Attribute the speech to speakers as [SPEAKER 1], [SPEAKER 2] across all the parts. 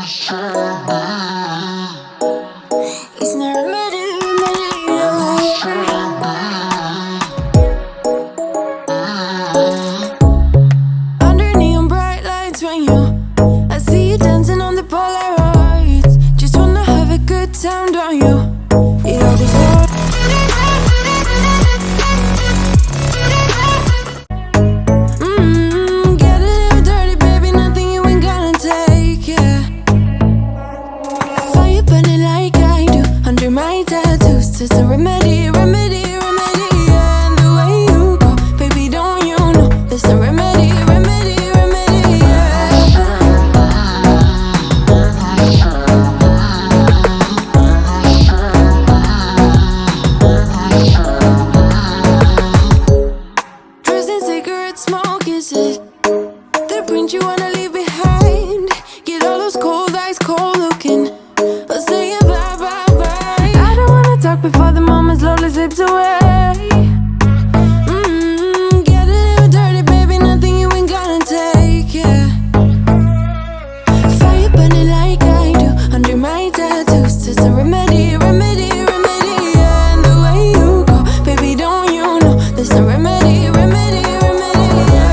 [SPEAKER 1] It's not a under neon bright lights when I see you dancing on the Polaroids. Just wanna have a good time, don't you? It all goes hard. Get a little dirty, baby, nothing you ain't gonna take, yeah. Fire burning like I do under my tattoos. Just a remedy, remedy, remedy, yeah. And the way you go, baby, don't you know there's a remedy, remedy, remedy, yeah. Drugs and cigarette smoke, is it the print you wanna leave behind? Get all those cold eyes cold looking, or say bye, bye, bye. I don't wanna talk before the moment slowly slips away. Get a little dirty, baby, nothing you ain't gonna take, yeah. Fire burning like I do under my tattoos. Just a remedy, remedy, remedy, yeah. And the way you go, baby, don't you know there's a remedy, remedy, remedy, yeah.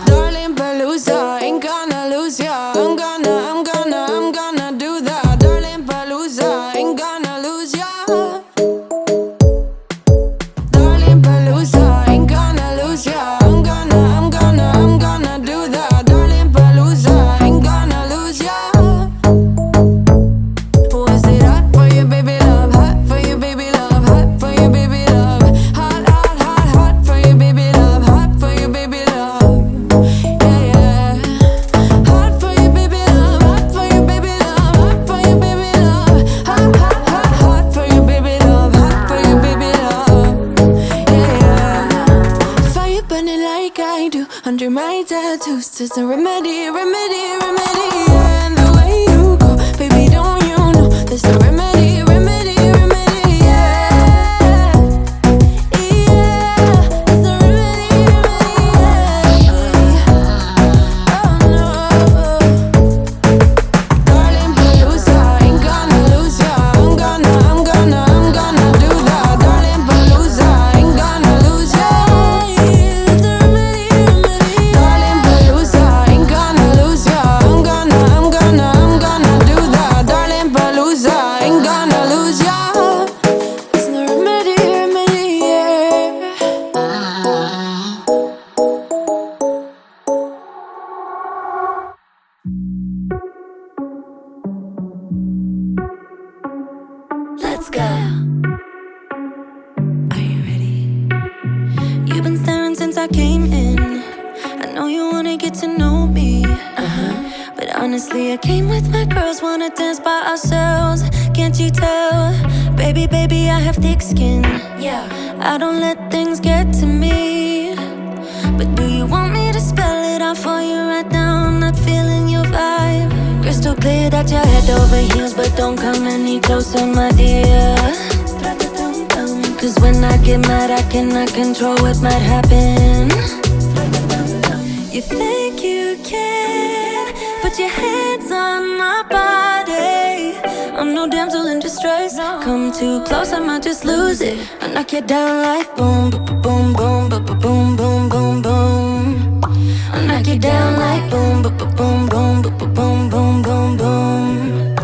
[SPEAKER 1] Darling Palooza, ain't gonna lose ya. I'm gonna do that. Darling Palooza, ain't gonna lose ya. Darling Palooza, ain't gonna lose ya. I'm gonna do that. Darling Palooza, ain't gonna lose ya. Was it hot for you, baby love? Hot for you, baby love. Hot for you, baby love. Hot, hot, hot, hot for you, baby love. Hot for you, baby love. Yeah, yeah. Hot for you, baby love. Hot for you, baby love. Hot for you, baby love. Hot, hot, hot, hot for you, baby love. Hot for you, baby love. Yeah, yeah. Fire burning like I do under my tattoos. Just a remedy, remedy, remedy, yeah. And the way you go, baby, don't you know there's a remedy, remedy, remedy, yeah. Yeah, there's a remedy, remedy, yeah. Oh no. Darling Palooza, ain't gonna lose ya. I'm gonna do that. Darling Palooza, ain't gonna lose ya. There's a remedy, remedy. Darling Palooza, ain't gonna lose ya. I'm gonna do that. Darling Palooza, ain't gonna lose ya. There's no remedy, remedy, yeah. Let's go. Are you ready? You've been staring since I came in. I know you wanna get to know me. But honestly, I came with my girls, wanna dance by ourselves. Can't you tell? Baby, baby, I have thick skin. Yeah, I don't let things get to me. But do you want me to spell it out for you right now? I'm not feeling your vibe. Crystal clear that you're head over heels, but don't come any closer, my dear. Cause when I get mad, I cannot control what might happen. You think you can put your hands on my body. I'm no damsel in distress. Come too close, I might just lose it. I knock you down like boom, boom, boom, boom, boom, boom, boom, boom. I knock you down like boom, boom, boom, boom, boom, boom, boom, boom, boom.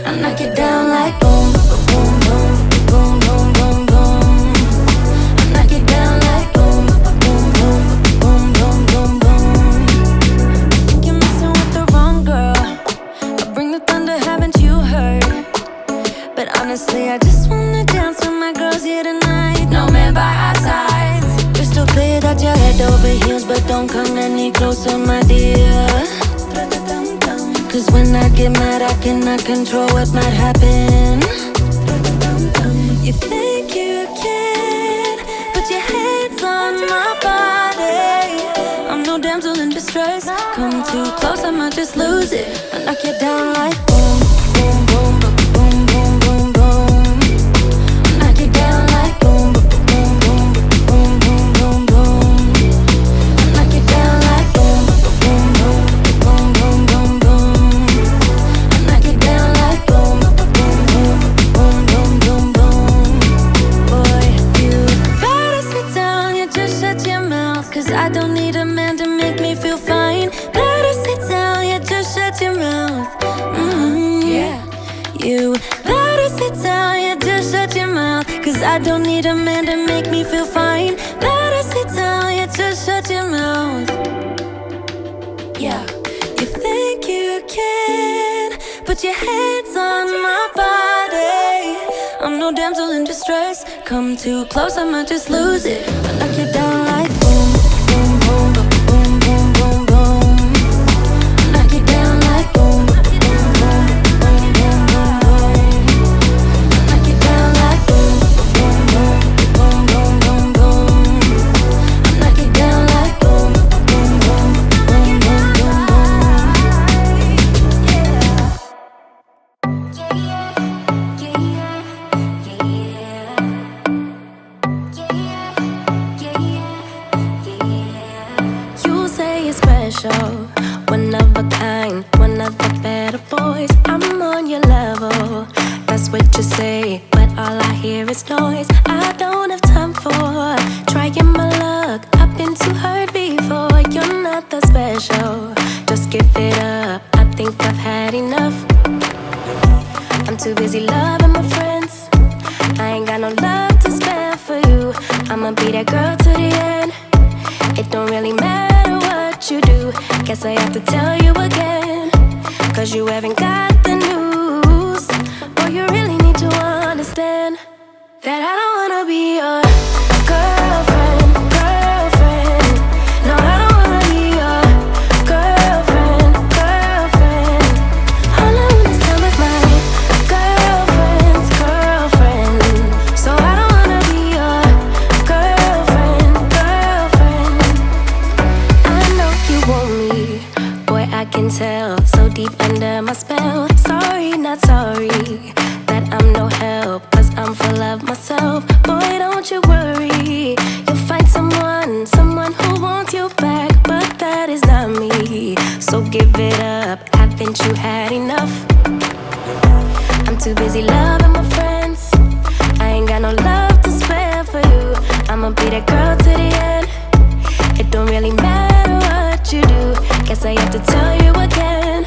[SPEAKER 1] I knock you down like boom, boom, boom, boom, boom, boom, boom. I knock you down like boom, boom, boom, boom, boom, boom, boom. I think you're messing with the wrong girl. I bring the thunder, haven't you heard? But honestly, I just wanna dance with my girls here tonight. No man by our sides. Crystal clear that you're head over heels, but don't come any closer, my dear. Cause when I get mad, I cannot control what might happen. You think you can put your hands on my body. I'm no damsel in distress. Come too close, I might just lose it. I knock you down like boom, boom, boom, boom, boom, boom, boom. I knock you down like boom. I don't need a man to make me feel fine. Let us sit down, you just shut your mouth. Yeah, you think you can put your hands on my body. I'm no damsel in distress. Come too close, I might just lose it. I knock you down like boom, boom, boom, boom, boom, boom, boom. I knock you down like boom, boom, boom, boom, boom, boom, boom. I knock you down like boom, boom, boom, boom, boom, boom, boom. I knock you down like boom, boom, boom, boom, boom, boom, special, one of a kind, one of the better boys. I'm on your level, that's what you say, but all I hear is noise. I don't have time for trying my luck. I've been too hurt before. You're not that special, just give it up. I think I've had enough. I'm too busy loving my friends. I ain't got no love to spare for you. I'ma be that girl to the end. It don't really matter what you do. Guess I have to tell you again, 'cause you haven't got the news. Boy, you really need to understand that I don't wanna be your girlfriend, girlfriend. No, I don't wanna be your girlfriend, girlfriend. All I want is time with my girlfriend's girlfriend. So I don't wanna be your girlfriend, girlfriend. I know you want me, boy, I can tell. So deep under my spell. Sorry, not sorry that I'm no help, 'cause I'm full of myself. Boy, don't you worry, you'll find someone who wants you back, but that is not me. So give it up, haven't you had enough? I'm too busy loving my friends. I ain't got no love to spare for you. I'ma be that girl to the end. It don't really matter what you do. Guess I have to tell you again,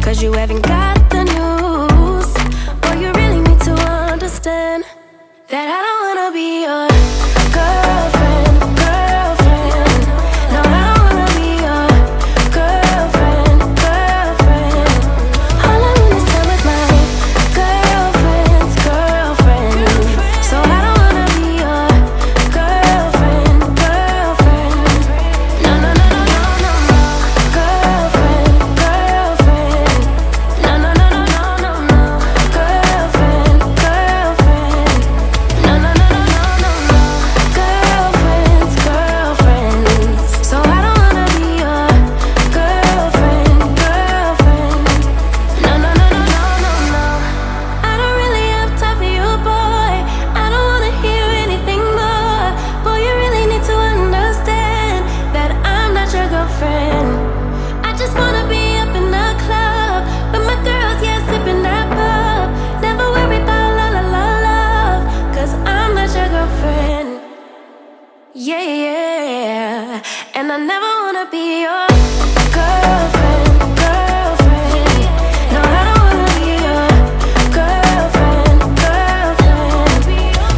[SPEAKER 1] 'cause you haven't got the news. Boy, you really need to understand that I don't wanna be your girlfriend, girlfriend. No, I don't wanna be your girlfriend, girlfriend. All I want is time with my girlfriend's girlfriend. So I don't wanna be your girlfriend, girlfriend. No, no, no, no, no, no, no. Girlfriend, girlfriend. No, no, no, no, no, no, no. Girlfriend, girlfriend. No, no, no, no, no, no, no. Girlfriend's girlfriend. So I don't wanna be your girlfriend, girlfriend. No, no, no, no, no, no, no. I don't really have time for you, boy. I don't wanna hear anything more. Boy, you really need to understand that I'm not your girlfriend. I just wanna be up in the club with my girls, yeah, sipping that pub. Never worry about la la la love, 'cause I'm not your girlfriend. Yeah, yeah. And I never wanna be your girlfriend, girlfriend. No, I don't wanna be your girlfriend, girlfriend.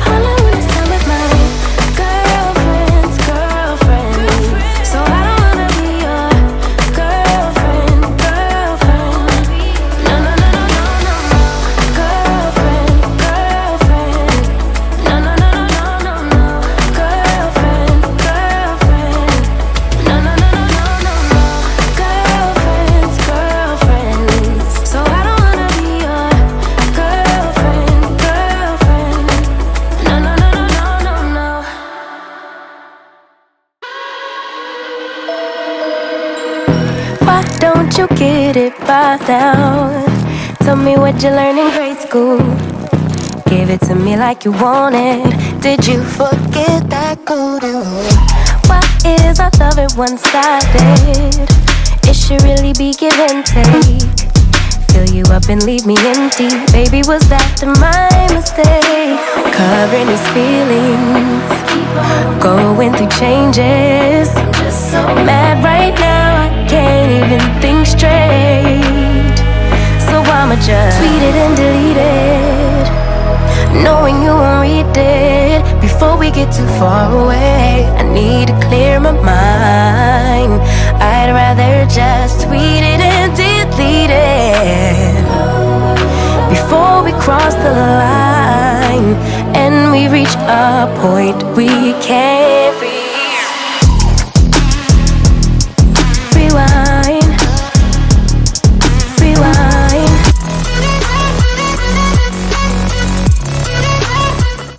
[SPEAKER 1] All I want is time with my girlfriend's girlfriend. So I don't wanna be your girlfriend, girlfriend. No, no, no, no, no, no, no. Girlfriend, girlfriend. No, no, no, no, no, no, no. Girlfriend, girlfriend. No, no, no, no, no, no, no. Girlfriend's girlfriend. So I don't wanna be your girlfriend, girlfriend. No, no, no, no, no, no, no. Why don't you get it by now? Tell me what you learned in grade school. Give it to me like you want it. Did you forget that golden rule? Why is our love at one-sided? It should really be give and take. Fill you up and leave me empty. Baby, was that my mistake? Covering these feelings, going through changes. I'm just so mad right now, I can't even think straight. So I'ma just tweet it and delete it, knowing you won't read needed before we get too far away. I need to clear my mind. I'd rather just tweet it and delete it before we cross the line and we reach a point we can't